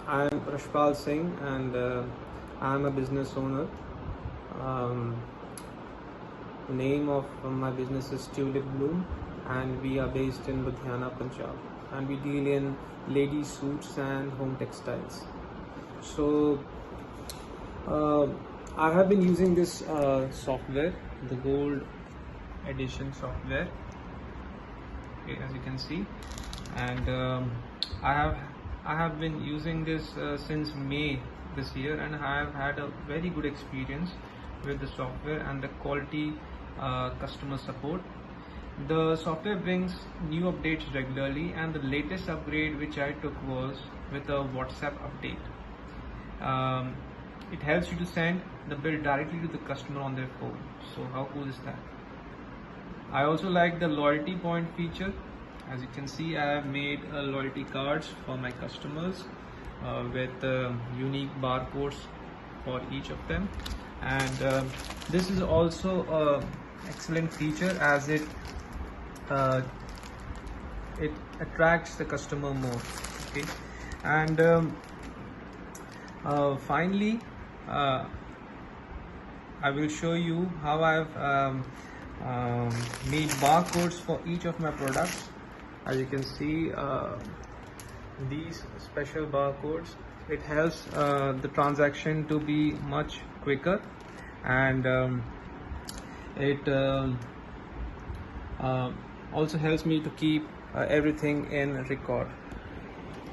I'm Rashpal Singh, and I'm a business owner. The name of my business is Tulip Bloom, and we are based in Ludhiana, Punjab, and we deal in lady suits and home textiles. So I have been using this software, the Gold Edition software, okay, as you can see, and I have been using this since May this year, and I have had a very good experience with the software and the quality customer support. The software brings new updates regularly, and the latest upgrade which I took was with a WhatsApp update. It helps you to send the bill directly to the customer on their phone. So how cool is that? I also like the loyalty point feature. As you can see, I have made loyalty cards for my customers with unique barcodes for each of them, and this is also an excellent feature as it attracts the customer more. Okay, and finally, I will show you how I've made barcodes for each of my products. As you can see, these special barcodes, it helps the transaction to be much quicker, and it also helps me to keep everything in record.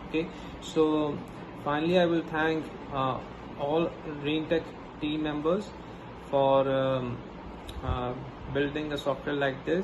Okay, so finally I will thank all RAINTECH team members for building a software like this.